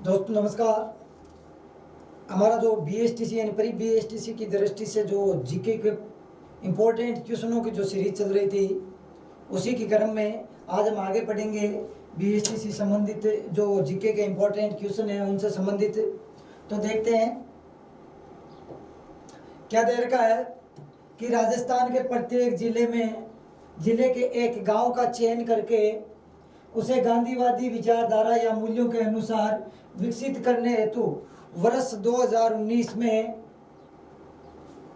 दोस्तों नमस्कार। हमारा जो BSTC यानी प्री BSTC की दृष्टि से जो जीके के इम्पोर्टेंट क्वेश्चनों की जो सीरीज चल रही थी, उसी के क्रम में आज हम आगे पढ़ेंगे। BSTC संबंधित जो जीके के इम्पोर्टेंट क्वेश्चन हैं उनसे संबंधित। तो देखते हैं क्या दे रखा है कि राजस्थान के प्रत्येक जिले के एक गांव का चयन करके उसे गांधीवादी विचारधारा या मूल्यों के अनुसार विकसित करने हेतु वर्ष 2019 में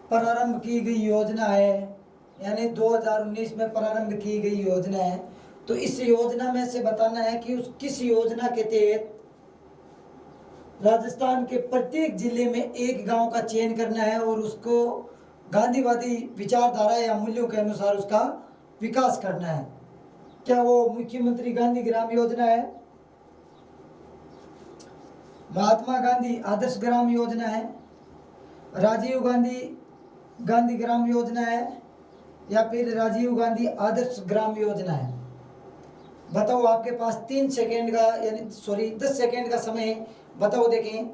प्रारंभ की गई योजना है। यानी 2019 में प्रारंभ की गई योजना है। तो इस योजना में से बताना है कि उस किस योजना के तहत राजस्थान के प्रत्येक जिले में एक गांव का चयन करना है और उसको गांधीवादी विचारधारा या मूल्यों के अनुसार उसका विकास करना है। क्या वो मुख्यमंत्री गांधी ग्राम योजना है, महात्मा गांधी आदर्श ग्राम योजना है, राजीव गांधी ग्राम योजना है, या फिर राजीव गांधी आदर्श ग्राम योजना है? बताओ। आपके पास 3 सेकेंड का यानी 10 सेकेंड का समय। बताओ देखें।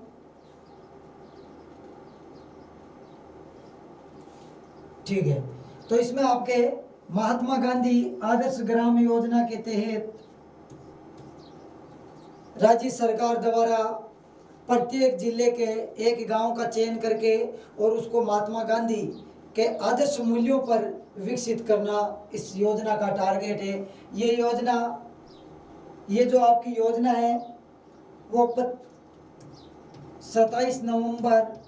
ठीक है, तो इसमें आपके महात्मा गांधी आदर्श ग्राम योजना के तहत राज्य सरकार द्वारा प्रत्येक जिले के एक गांव का चयन करके और उसको महात्मा गांधी के आदर्श मूल्यों पर विकसित करना इस योजना का टारगेट है। ये जो आपकी योजना है वो 27 नवंबर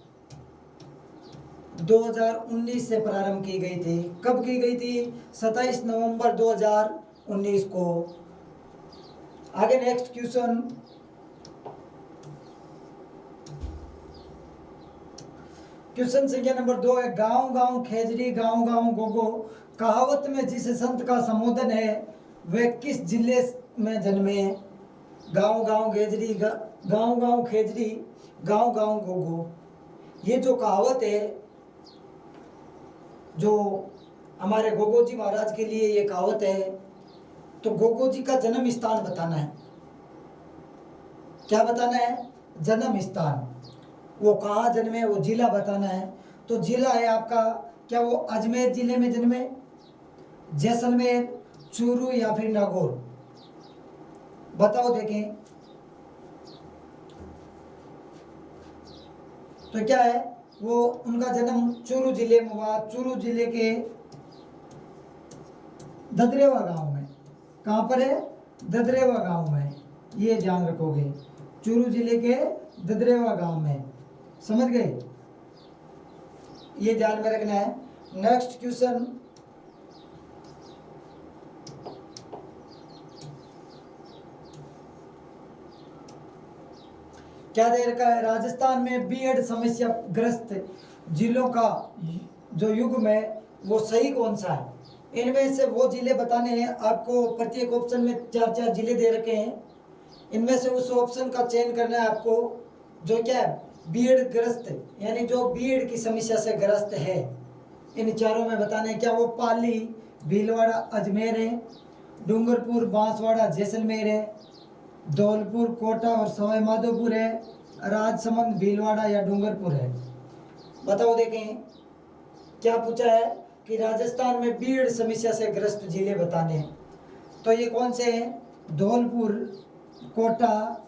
2019 से प्रारंभ की गई थी। कब की गई थी? 27 नवंबर 2019 को। आगे नेक्स्ट क्वेश्चन संख्या नंबर 2 है। गांव गांव खेजड़ी गांव गांव गोगो कहावत में जिस संत का संबोधन है वह किस जिले में जन्मे? गांव गांव खेजड़ी गांव गांव खेजड़ी गांव गांव गोगो, ये जो कहावत है, जो हमारे गोगो जी महाराज के लिए ये कहावत है, तो गोगो जी का जन्म स्थान बताना है। क्या बताना है? जन्म स्थान। वो कहाँ जन्मे, वो जिला बताना है। तो जिला है आपका, क्या वो अजमेर जिले में जन्मे, जैसलमेर, चूरू या फिर नागौर? बताओ देखें। तो क्या है, वो उनका जन्म चूरू जिले में हुआ। चूरू जिले के ददरेवा गांव में। कहाँ पर है? ददरेवा गांव में। ये ध्यान रखोगे, चूरू जिले के ददरेवा गांव में। समझ गए? ये ध्यान में रखना है। नेक्स्ट क्वेश्चन, क्या दे रखा है? राजस्थान में बीएड समस्या ग्रस्त जिलों का जो युग्म है वो सही कौन सा है? इनमें से वो जिले बताने हैं आपको। प्रत्येक ऑप्शन में 4-4 जिले दे रखे हैं। इनमें से उस ऑप्शन का चयन करना है आपको जो क्या है, बीएड ग्रस्त, यानी जो बीएड की समस्या से ग्रस्त है। इन चारों में बताने हैं। क्या वो पाली, भीलवाड़ा, अजमेर है, डूंगरपुर, बांसवाड़ा, जैसलमेर है, धौलपुर, कोटा और सवाई माधोपुर है, राजसमंद, भीलवाड़ा या डूंगरपुर है? बताओ देखें। क्या पूछा है कि राजस्थान में बीएड समस्या से ग्रस्त जिले बताने हैं। तो ये कौन से हैं? धौलपुर, कोटा,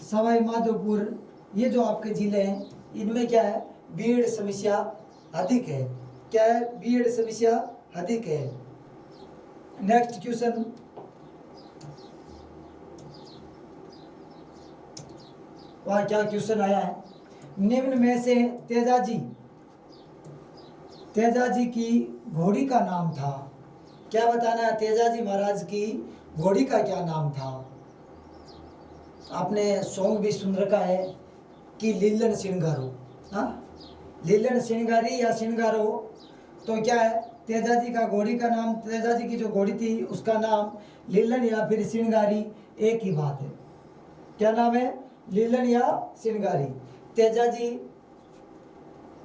सवाई माधोपुर, ये जो आपके जिले हैं इनमें क्या है, बीएड समस्या अधिक है। क्या है? बीएड समस्या अधिक है। नेक्स्ट क्वेश्चन, वहाँ क्या क्वेश्चन आया है? निम्न में से तेजाजी की घोड़ी का नाम था। क्या बताना है? तेजाजी महाराज की घोड़ी का क्या नाम था? आपने सॉन्ग भी सुन रखा है कि लीलन सिंगारो। हाँ, लीलन सिंगारी या सिंगारो। तो क्या है, तेजाजी का घोड़ी का नाम, तेजाजी की जो घोड़ी थी उसका नाम लीलन या फिर सिंगारी, एक ही बात है। क्या नाम है? लीलन या सिंगारी। तेजाजी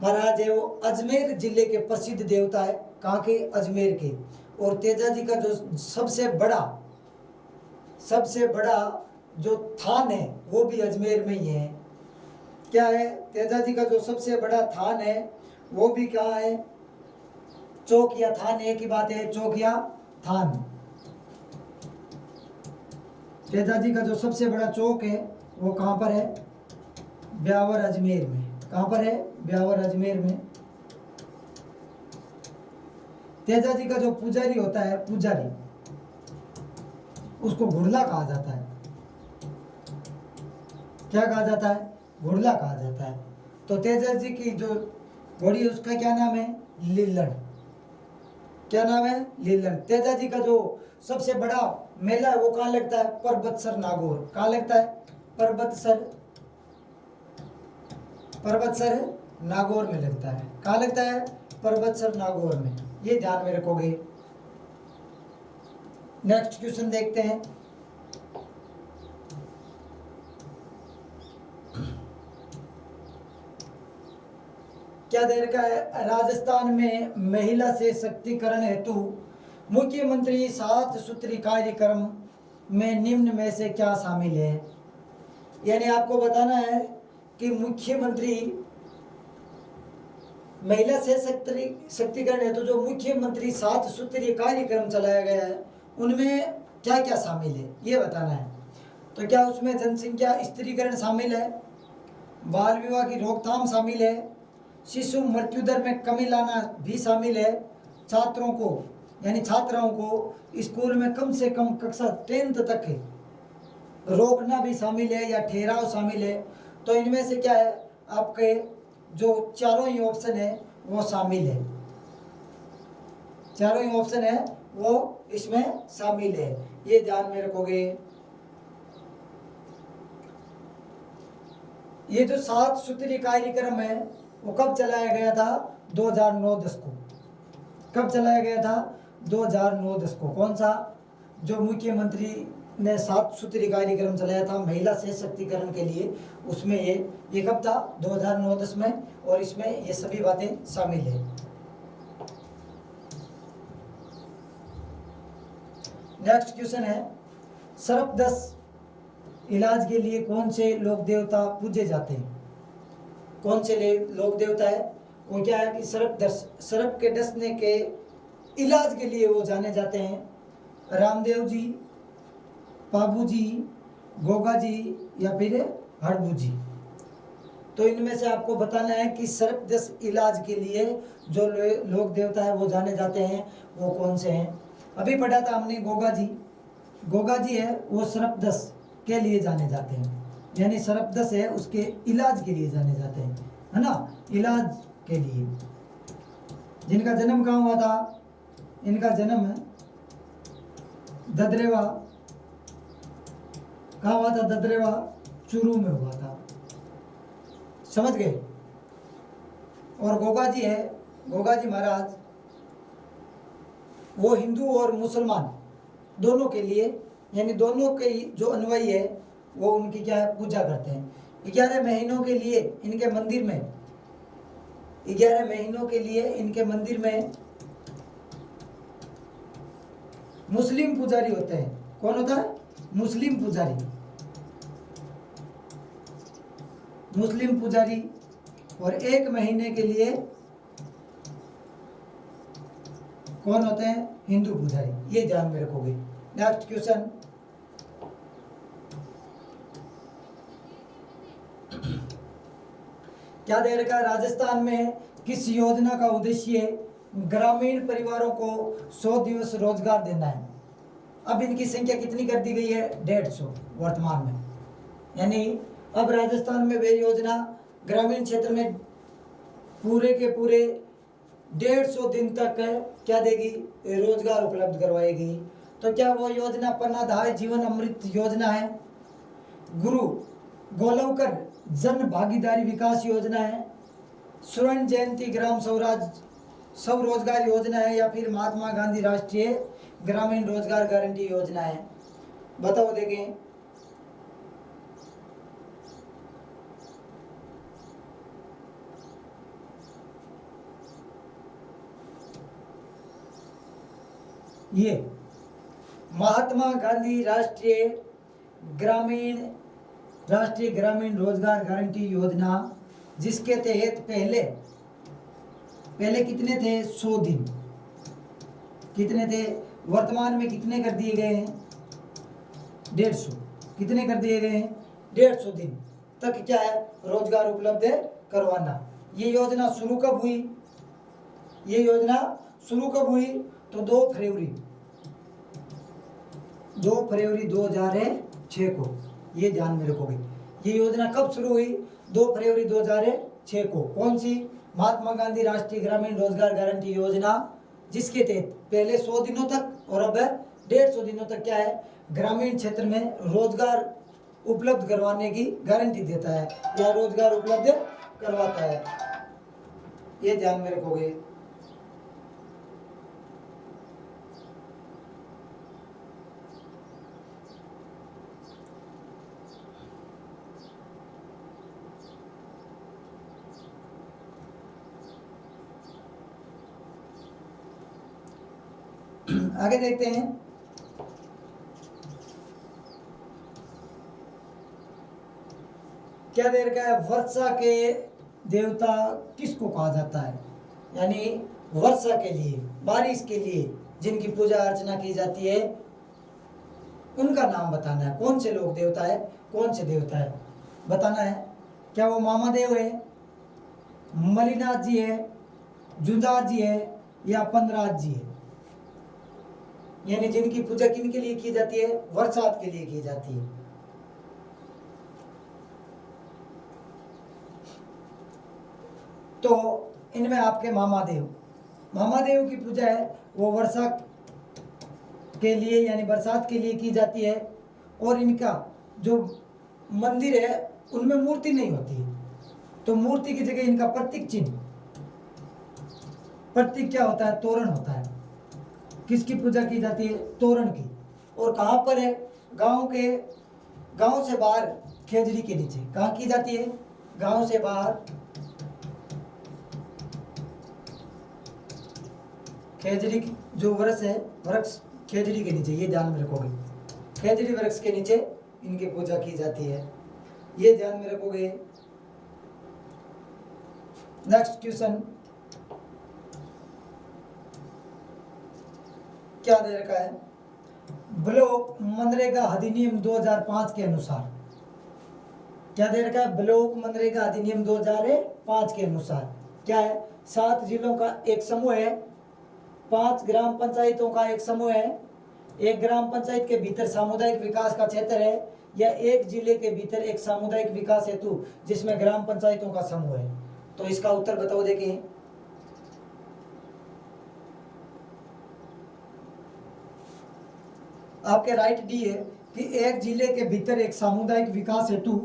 महाराज है वो अजमेर जिले के प्रसिद्ध देवता है। कहाँ के? अजमेर के। और तेजाजी का जो सबसे बड़ा जो थान है वो भी अजमेर में ही है। क्या है, तेजाजी का जो सबसे बड़ा थान है वो भी कहाँ है, चौक या थान एक ही बात है, चौक या थान। तेजाजी का जो सबसे बड़ा चौक है वो कहाँ पर है, ब्यावर अजमेर में। कहाँ पर है, ब्यावर अजमेर में। तेजाजी का जो पुजारी होता है, पुजारी, उसको घुड़ला कहा जाता है। क्या कहा जाता है, घुड़ला कहा जाता है। तो तेजाजी की जो घोड़ी है उसका क्या नाम है, लीलड़। क्या नाम है, लीलड़। तेजाजी का जो सबसे बड़ा मेला है वो कहाँ लगता है, परबतसर नागौर। कहाँ लगता है, परबतसर नागौर में लगता है। कहाँ लगता है, परबतसर नागौर में। ये ध्यान में रखोगे। नेक्स्ट क्वेश्चन देखते हैं। क्या दे रखा है, राजस्थान में महिला से सशक्तिकरण हेतु मुख्यमंत्री 7 सूत्री कार्यक्रम में निम्न में से क्या शामिल है। यानी आपको बताना है कि मुख्यमंत्री महिला से सशक्तिकरण हेतु जो मुख्यमंत्री 7 सूत्रीय कार्यक्रम चलाया गया है उनमें क्या क्या शामिल है ये बताना है। तो क्या उसमें जनसंख्या स्त्रीकरण शामिल है, बाल विवाह की रोकथाम शामिल है, शिशु मृत्यु दर में कमी लाना भी शामिल है, छात्रों को यानी छात्राओं को स्कूल में कम से कम कक्षा 10th तक रोकना भी शामिल है या ठहराव शामिल है। तो इनमें से क्या है, आपके जो चारों ही ऑप्शन है वो शामिल है। चारों ही ऑप्शन है वो इसमें शामिल है, ये ध्यान में रखोगे। ये जो 7 सूत्रीय कार्यक्रम है वो कब चलाया गया था, 2009-10 को। कब चलाया गया था, 2009-10 को। कौन सा, जो मुख्यमंत्री ने 7 सूत्रीय कार्यक्रम चलाया था महिला सशक्तिकरण के लिए, उसमें ये कब था, 2009-10 में। और इसमें ये सभी बातें शामिल है। नेक्स्ट क्वेश्चन है, सर्पदंश इलाज के लिए कौन से लोक देवता पूजे जाते हैं। कौन से लोक देवता है वो, क्या है कि सर्प के डसने के इलाज के लिए वो जाने जाते हैं, रामदेव जी, पाबू जी, गोगा जी या फिर हड़बू जी। तो इनमें से आपको बताना है कि सर्पदंश इलाज के लिए जो लोक देवता है वो जाने जाते हैं वो कौन से हैं। अभी पढ़ा था हमने गोगा जी है वो सर्पदंश के लिए जाने जाते हैं, यानी सर्पदंश है उसके इलाज के लिए जाने जाते हैं, है ना, इलाज के लिए। जिनका जन्म कहाँ हुआ था, इनका जन्म है ददरेवा। कहाँ हुआ था, ददरेवा चूरू में हुआ था, समझ गए। और गोगा जी है, गोगा जी महाराज वो हिंदू और मुसलमान दोनों के लिए, यानी दोनों के जो अनुयायी है वो उनकी क्या है, पूजा करते हैं। 11 महीनों के लिए इनके मंदिर में, 11 महीनों के लिए इनके मंदिर में मुस्लिम पुजारी होते हैं। कौन होता है, मुस्लिम पुजारी। मुस्लिम पुजारी। और 1 महीने के लिए कौन होते हैं, हिंदू पुजारी। ये ध्यान में रखोगे। नेक्स्ट क्वेश्चन, क्या दे रखा है, राजस्थान में किस योजना का उद्देश्य ग्रामीण परिवारों को 100 दिवस रोजगार देना है। अब इनकी संख्या कितनी कर दी गई है, 150 वर्तमान में। यानी अब राजस्थान में वे योजना ग्रामीण क्षेत्र में पूरे के पूरे 150 दिन तक क्या देगी, रोजगार उपलब्ध करवाएगी। तो क्या वो योजना पन्नाधाय जीवन अमृत योजना है, गुरु गोलवकर जन भागीदारी विकास योजना है, स्वर्ण जयंती ग्राम स्वरोजगार योजना है, या फिर महात्मा गांधी राष्ट्रीय ग्रामीण रोजगार गारंटी योजना है। बताओ देखें। ये महात्मा गांधी राष्ट्रीय ग्रामीण राष्ट्रीय ग्रामीण रोजगार गारंटी योजना, जिसके तहत पहले पहले कितने थे? 100 दिन। कितने थे? वर्तमान में कितने कर दिए गए हैं? 150। कितने कर दिए गए हैं? 150 दिन तक क्या है? रोजगार उपलब्ध करवाना। ये योजना शुरू कब हुई? ये योजना शुरू कब हुई? तो 2 फरवरी 2006 को। ये ध्यान में रखोगे। ये योजना कब शुरू हुई? 2 फरवरी 2006 को। कौन सी? महात्मा गांधी राष्ट्रीय ग्रामीण रोजगार गारंटी योजना, जिसके तहत पहले 100 दिनों तक और अब 150 दिनों तक क्या है? ग्रामीण क्षेत्र में रोजगार उपलब्ध करवाने की गारंटी देता है या रोजगार उपलब्ध करवाता है। ये ध्यान में रखोगे। आगे देखते हैं। क्या दे रखा है? वर्षा के देवता किसको कहा जाता है? यानी वर्षा के लिए, बारिश के लिए जिनकी पूजा अर्चना की जाती है, उनका नाम बताना है। कौन से लोग देवता है? कौन से देवता है बताना है। क्या वो मामादेव है, मलिनाथ जी है, जुंजार जी है या पंदराज जी है? यानी जिनकी पूजा किन के लिए की जाती है? बरसात के लिए की जाती है। तो इनमें आपके मामादेव की पूजा है वो वर्षा के लिए यानी बरसात के लिए की जाती है। और इनका जो मंदिर है उनमें मूर्ति नहीं होती है, तो मूर्ति की जगह इनका प्रतीक चिन्ह, प्रतीक क्या होता है? तोरण होता है। किसकी पूजा की जाती है? तोरण की। और कहाँ पर है? गांव से बाहर खेजड़ी के नीचे। कहाँ की जाती है? गांव से बाहर खेजड़ी जो वृक्ष है, वृक्ष खेजड़ी के नीचे, ये ध्यान में रखोगे। खेजड़ी वृक्ष के नीचे इनकी पूजा की जाती है, ये ध्यान में रखोगे। नेक्स्ट क्वेश्चन क्या दे रखा है? ब्लॉक मनरेगा अधिनियम 2005 के अनुसार क्या दे रखा है? ब्लॉक मनरेगा अधिनियम 2005 के अनुसार क्या है? 7 जिलों का एक समूह है, 5 ग्राम पंचायतों का एक समूह है, एक ग्राम पंचायत के भीतर सामुदायिक विकास का क्षेत्र है, या एक जिले के भीतर एक सामुदायिक विकास हेतु जिसमें ग्राम पंचायतों का समूह है। तो इसका उत्तर बताओ। देखें, आपके राइट डी है कि एक जिले के भीतर एक सामुदायिक विकास हेतु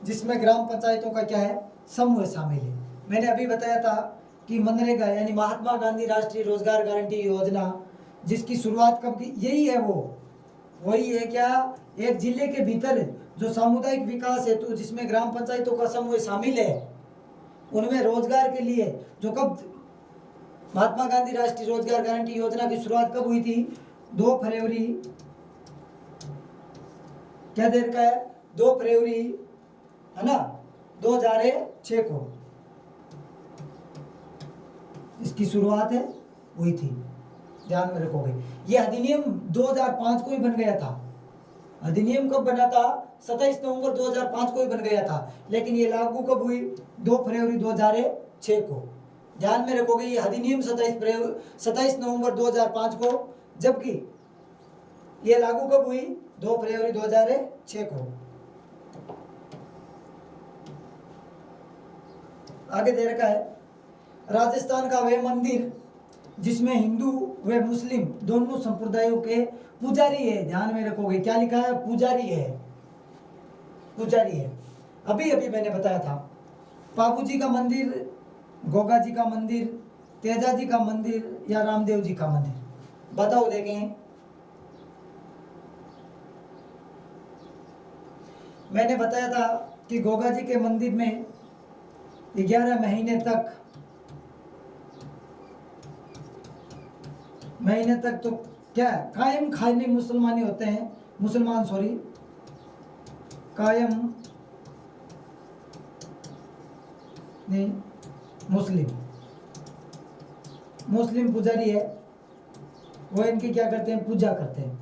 जिसमें ग्राम पंचायतों का क्या है? समूह शामिल है। मैंने अभी बताया था कि मनरेगा यानी महात्मा गांधी राष्ट्रीय रोजगार गारंटी योजना, जिसकी शुरुआत कब की? यही है वही है क्या? एक जिले के भीतर जो सामुदायिक विकास हेतु जिसमें ग्राम पंचायतों का समूह शामिल है, उनमें रोजगार के लिए जो कब महात्मा गांधी राष्ट्रीय रोजगार गारंटी योजना की शुरुआत कब हुई थी? 2 फरवरी क्या देर का है? 2 फरवरी है ना, 2006 को इसकी शुरुआत है हुई थी। ध्यान में रखोगे। ये अधिनियम 2005 को ही बन गया था। अधिनियम कब बना था? 27 नवंबर 2005 को ही बन गया था, लेकिन ये लागू कब हुई? 2 फरवरी 2006 को। ध्यान में रखोगे, ये अधिनियम 27 नवंबर 2005 को, जबकि ये लागू कब हुई? 2 फरवरी 2006 को। आगे दे रखा है, राजस्थान का वह मंदिर जिसमें हिंदू व मुस्लिम दोनों संप्रदायों के पुजारी है। ध्यान में रखोगे, क्या लिखा है? पुजारी है, पुजारी है। अभी अभी मैंने बताया था, बाबू जी का मंदिर, गोगा जी का मंदिर, तेजा जी का मंदिर या रामदेव जी का मंदिर? बताओ। देखें, मैंने बताया था कि गोगा जी के मंदिर में 11 महीने तक तो क्या कायम खाने मुसलमान होते हैं, कायम नहीं मुस्लिम पुजारी है, वो इनकी क्या करते हैं, पूजा करते हैं।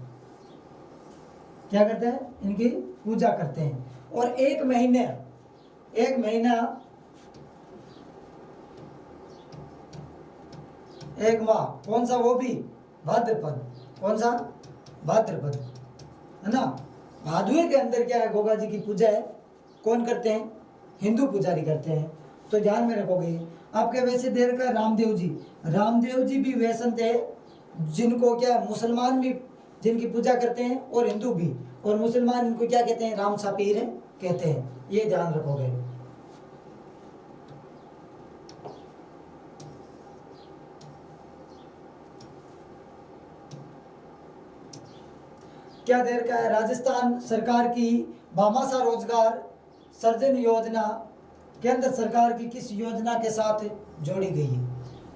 क्या करते हैं, इनकी पूजा करते हैं। और एक महीना एक माह, कौन सा, वो भी भाद्रपद, कौन सा, भाद्रपद, है ना। भादुए के अंदर क्या है, गोगा जी की पूजा है, कौन करते हैं, हिंदू पुजारी करते हैं। तो ध्यान में रखोगे। आपके वैसे देर का रामदेव जी भी वैसन थे, जिनको क्या मुसलमान भी जिनकी पूजा करते हैं और हिंदू भी, और मुसलमान इनको क्या कहते हैं, राम सापीर कहते हैं। ये ध्यान रखोगे। क्या देर का है, राजस्थान सरकार की भामाशाह रोजगार सृजन योजना केंद्र सरकार की किस योजना के साथ जोड़ी गई है।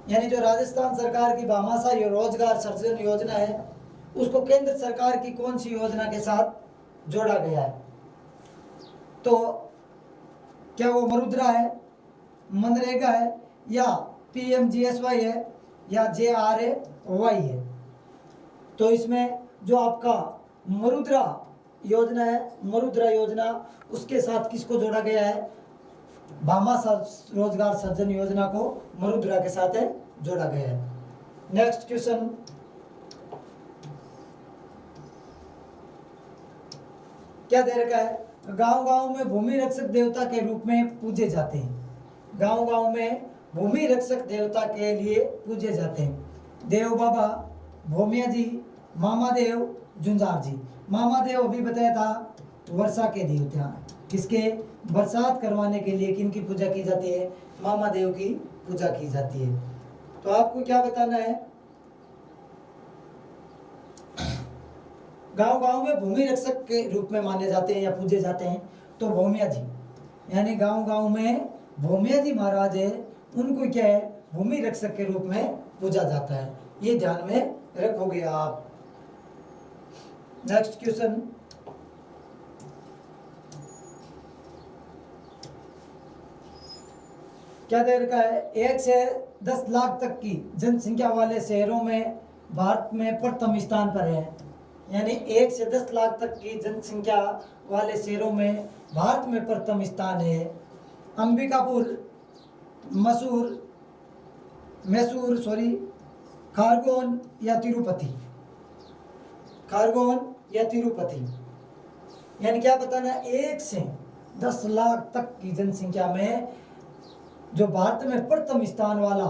यानी जो राजस्थान सरकार की भामाशाह रोजगार सृजन योजना है, उसको केंद्र सरकार की कौन सी योजना के साथ जोड़ा गया है। तो क्या वो मरुद्रा है, मनरेगा है, या PMGSY है, या JRAY है। तो इसमें जो आपका मरुद्रा योजना है, मरुद्रा योजना, उसके साथ किसको जोड़ा गया है, भामाशाह रोजगार सृजन योजना को मरुद्रा के साथ जोड़ा गया है। नेक्स्ट क्वेश्चन, क्या दे रखा है, गांव-गांव में भूमि रक्षक देवता के रूप में पूजे जाते हैं। गांव-गांव में भूमि रक्षक देवता के लिए पूजे जाते हैं। देव बाबा, भोमिया जी, मामादेव, झुंझार जी। मामादेव अभी बताया था, वर्षा के देवता, किसके, बरसात करवाने के लिए किनकी पूजा की जाती है, मामादेव की पूजा की जाती है। तो आपको क्या बताना है, गांव-गांव में भूमि रक्षक के रूप में माने जाते हैं या पूजे जाते हैं। तो भोमिया जी, यानी गांव-गांव में भोमिया जी महाराज है, उनको क्या है, भूमि रक्षक के रूप में पूजा जाता है। ये ध्यान में रखोगे आप। नेक्स्ट क्वेश्चन, क्या दे रखा है, 1 से 10 लाख तक की जनसंख्या वाले शहरों में भारत में प्रथम स्थान पर है। यानी 1 से 10 लाख तक की जनसंख्या वाले शहरों में भारत में प्रथम स्थान है। अंबिकापुर, मैसूर, खारगोन या तिरुपति। खारगोन या तिरुपति। यानी क्या बताना, 1 से 10 लाख तक की जनसंख्या में जो भारत में प्रथम स्थान वाला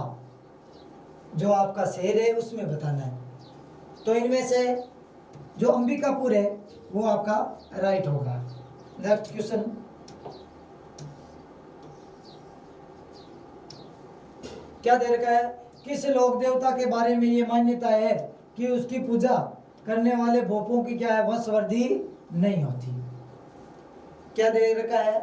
जो आपका शहर है, उसमें बताना है। तो इनमें से जो अंबिकापुर है वो आपका राइट होगा। नेक्स्ट क्वेश्चन, क्या दे रखा है, किस लोक देवता के बारे में ये मान्यता है कि उसकी पूजा करने वाले भोपों की क्या है, वंशवृद्धि नहीं होती। क्या दे रखा है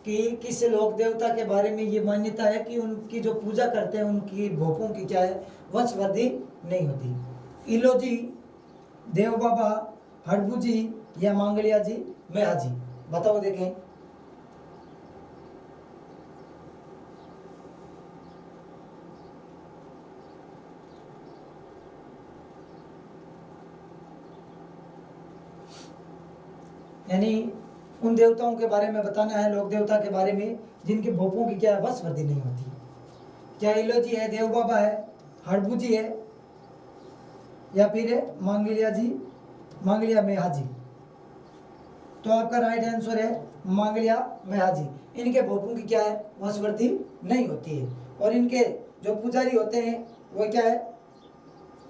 कि किस लोक देवता के बारे में ये मान्यता है कि उनकी जो पूजा करते हैं उनकी भोपों की क्या है, वंशवृद्धि नहीं होती। इलो जी, देव बाबा, हड़बू जी, या मांगलिया जी, मेहा जी। बताओ देखें। यानी उन देवताओं के बारे में बताना है, लोक देवता के बारे में जिनके भोपों की क्या है, वंशवृद्धि नहीं होती। क्या इलो जी है, देव बाबा है, हड़बू जी है, या फिर मांगलिया मेहा जी। तो आपका राइट आंसर है मांगलिया मेहा जी। इनके भोपों की क्या है, वंशवृद्धि नहीं होती है। और इनके जो पुजारी होते हैं वो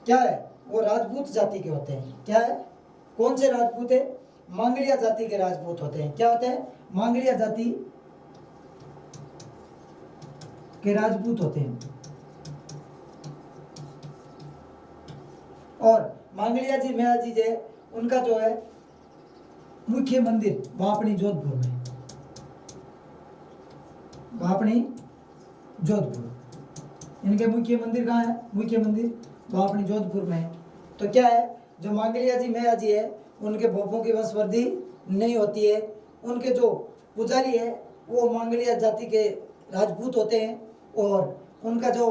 क्या है, वो राजपूत जाति के होते हैं। क्या है, कौन से राजपूत है, मांगलिया जाति के राजपूत होते हैं। क्या होते हैं, मांगलिया जाति के राजपूत होते हैं। और मांगलिया जी, मेहा जी जो उनका जो है मुख्य मंदिर वापणी जोधपुर में, वापणी जोधपुर। इनके मुख्य मंदिर कहाँ है, मुख्य मंदिर वापणी जोधपुर में है। तो क्या है, जो मांगलिया जी, मेहा जी है, उनके भोपों की वंशवृद्धि नहीं होती है। उनके जो पुजारी है वो मंगलिया जाति के राजपूत होते हैं, और उनका जो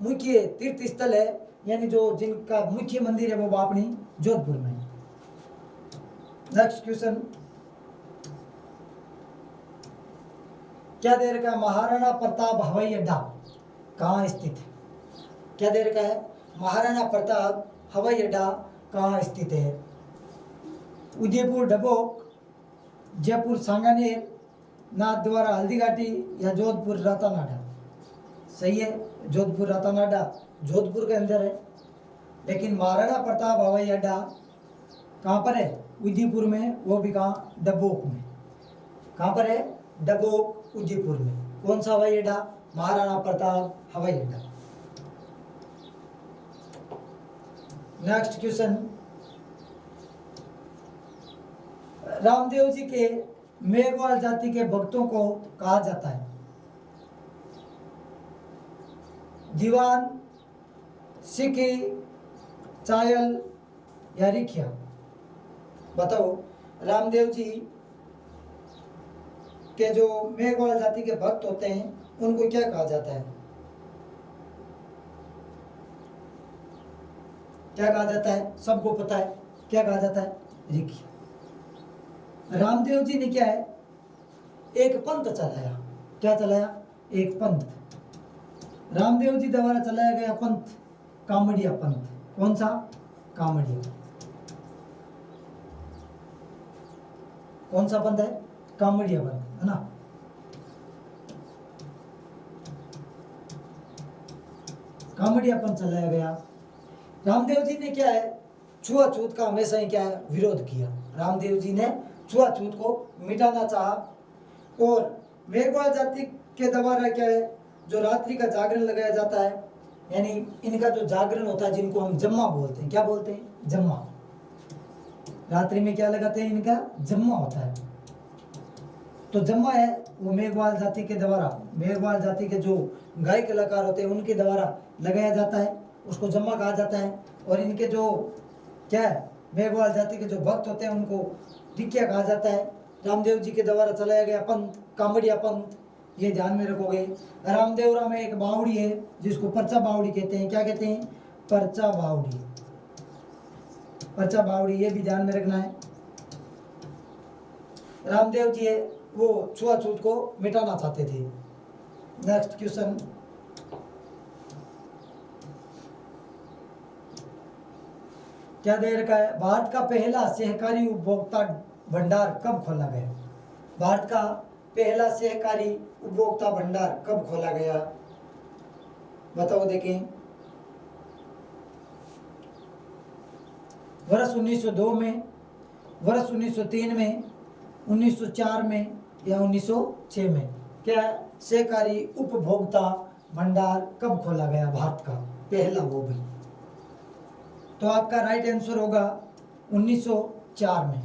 मुख्य तीर्थ स्थल है यानी जो जिनका मुख्य मंदिर है वो अपनी जोधपुर में। नेक्स्ट क्वेश्चन, क्या दे रखा है? महाराणा प्रताप हवाई अड्डा कहाँ स्थित है? क्या दे रखा है? महाराणा प्रताप हवाई अड्डा कहाँ स्थित है? उदयपुर डबोक, जयपुर सांगानेर, नाथद्वारा हल्दीघाटी या जोधपुर रातानाडा? सही है, जोधपुर रातानाडा जोधपुर के अंदर है। लेकिन महाराणा प्रताप हवाई अड्डा कहाँ पर है? उदयपुर में, वो भी कहाँ? डबोक में। कहाँ पर है? डबोक, उदयपुर में। कौन सा हवाई अड्डा? महाराणा प्रताप हवाई अड्डा। नेक्स्ट क्वेश्चन, रामदेव जी के मेघवाल जाति के भक्तों को कहा जाता है? दीवान, सिखी, चायल या रिखिया? बताओ, रामदेव जी के जो मेघवाल जाति के भक्त होते हैं उनको क्या कहा जाता है? क्या कहा जाता है? सबको पता है, क्या कहा जाता है? रिखिया। रामदेव जी ने क्या है? एक पंथ चलाया। क्या चलाया? एक पंथ। रामदेव जी द्वारा चलाया गया पंथ कामड़िया पंथ। कौन सा? कामड़िया। कौन सा पंथ है? कामड़िया पंथ, है ना। कामड़िया पंथ चलाया गया। रामदेव जी ने क्या है? छुआछूत का हमेशा ही क्या है? विरोध किया। रामदेव जी ने छुआछूत को मिटाना चाहा, और मेघवाल जाति के द्वारा क्या है? जो रात्रि का जागरण लगाया जाता है, यानी इनका जो जागरण होता है जिनको हम जम्मा बोलते हैं। क्या बोलते हैं? जम्मा। रात्रि में क्या लगाते हैं? इनका जम्मा होता है। तो जम्मा है वो मेघवाल जाति के द्वारा, मेघवाल जाति के जो गायक कलाकार होते हैं उनके द्वारा लगाया जाता है, उसको जम्मा कहा जाता है। और इनके जो क्या है? मेघवाल जाति के जो भक्त होते हैं उनको रिखिया कहा जाता है। रामदेव जी के द्वारा चलाया गया पंथ कामड़िया पंथ, ये ध्यान में रखोगे। रामदेवरा में एक बावड़ी है जिसको पर्चा बावड़ी कहते हैं। क्या कहते हैं? पर्चा बावड़ी। पर्चा बावड़ी, ये भी ध्यान में रखना है। रामदेव जी है वो छुआछूत को मिटाना चाहते थे। नेक्स्ट क्वेश्चन, क्या दे रखा है? भारत का पहला सहकारी उपभोक्ता भंडार कब खोला गया? भारत का पहला सहकारी उपभोक्ता भंडार कब खोला गया? बताओ देखें। वर्ष 1902 में, वर्ष 1903 में, 1904 में या 1906 में? क्या सहकारी उपभोक्ता भंडार कब खोला गया भारत का पहला? वो भी तो आपका राइट आंसर होगा 1904 में।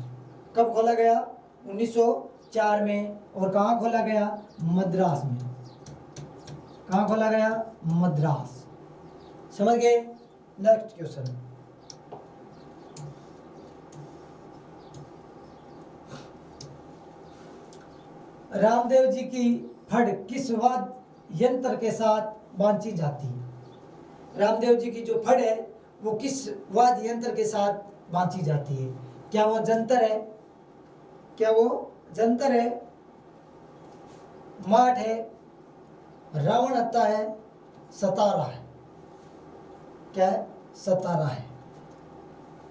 कब खोला गया? 1904 में। और कहाँ खोला गया? मद्रास में। कहाँ खोला गया? मद्रास। समझ गए? नेक्स्ट क्वेश्चन, रामदेव जी की फड़ किस वाद्य यंत्र के साथ बांधी जाती है? रामदेव जी की जो फड़ है वो किस वाद्य यंत्र के साथ बांधी जाती है? क्या वो जंतर है? क्या वो जंतर है? माठ है? रावण हत्ता है? सतारा है? क्या है? सतारा है।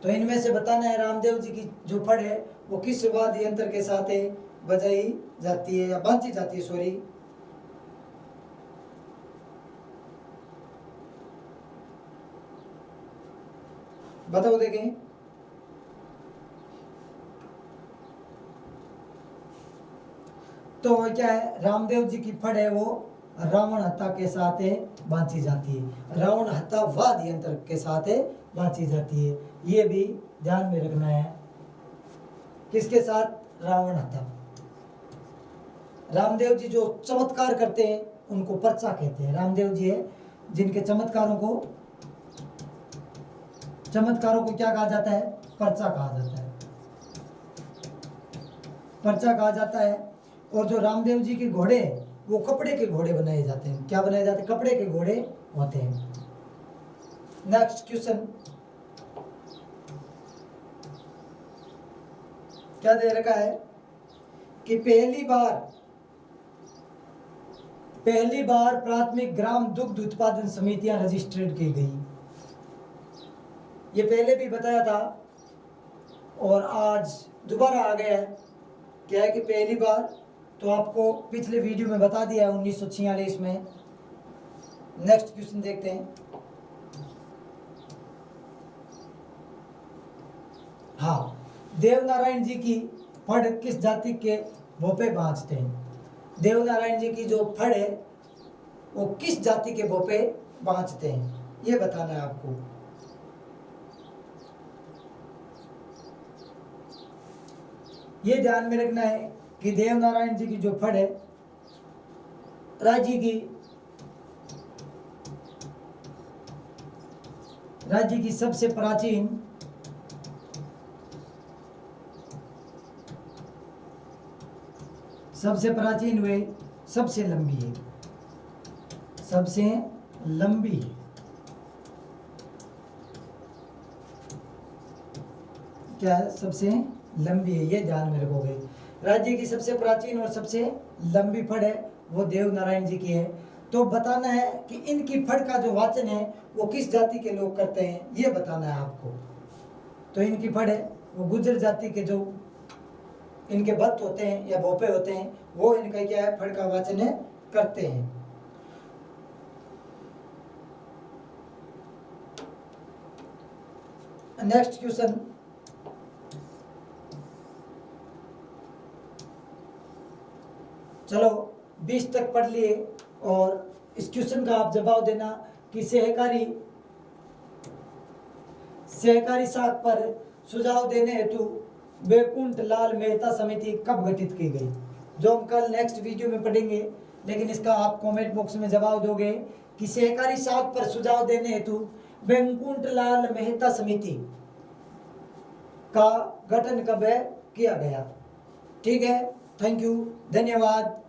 तो इनमें से बताना है रामदेव जी की जो फड़ है वो किस वाद्य यंत्र के साथ है बजाई जाती है या बांधी जाती है, सॉरी। बताओ देखें। तो क्या है? रामदेव जी की फड़ है वो रावण हत्ता के साथ बांधी जाती है। रावण हत्ता वाद्य यंत्र के साथ बांधी जाती है। ये भी ध्यान में रखना है। किसके साथ? रावण हत्ता। रामदेव जी जो चमत्कार करते हैं उनको पर्चा कहते हैं। रामदेव जी है जिनके चमत्कारों को क्या कहा जाता है? पर्चा कहा जाता है। पर्चा कहा जाता है। और जो रामदेव जी के घोड़े हैं वो कपड़े के घोड़े बनाए जाते हैं। क्या बनाए जाते हैं? कपड़े के घोड़े होते हैं। नेक्स्ट क्वेश्चन क्या दे रखा है कि पहली बार प्राथमिक ग्राम दुग्ध उत्पादन समितियां रजिस्टर्ड की गई। ये पहले भी बताया था और आज दोबारा आ गया है। क्या है कि पहली बार, तो आपको पिछले वीडियो में बता दिया 1946 में। नेक्स्ट क्वेश्चन देखते हैं। हाँ, देवनारायण जी की फड़ किस जाति के भोपे बाँचते हैं? देवनारायण जी की जो फड़ है वो किस जाति के भोपे बाँचते हैं, ये बताना है आपको। ये ध्यान में रखना है कि देवनारायण जी की जो फड़ है राज्य की सबसे प्राचीन वे सबसे लंबी है। सबसे लंबी क्या है? सबसे लंबी है, ये ध्यान में रखोगे। राज्य की सबसे प्राचीन और सबसे लंबी फड़ है वो देवनारायण जी की है। तो बताना है कि इनकी फड़ का जो वाचन है वो किस जाति के लोग करते हैं, ये बताना है आपको। तो इनकी फड़ है वो गुर्जर जाति के जो इनके भक्त होते हैं या भोपे होते हैं वो इनका क्या है, फड़ का वाचन है करते हैं। नेक्स्ट क्वेश्चन, चलो 20 तक पढ़ लिए और इस क्वेश्चन का आप जवाब देना कि सहकारी साख पर सुझाव देने हेतु वैकुंठ लाल मेहता समिति कब गठित की गई? जो हम कल नेक्स्ट वीडियो में पढ़ेंगे, लेकिन इसका आप कमेंट बॉक्स में जवाब दोगे कि सहकारी साख पर सुझाव देने हेतु वैकुंठ लाल मेहता समिति का गठन कब किया गया। ठीक है, थैंक यू, धन्यवाद।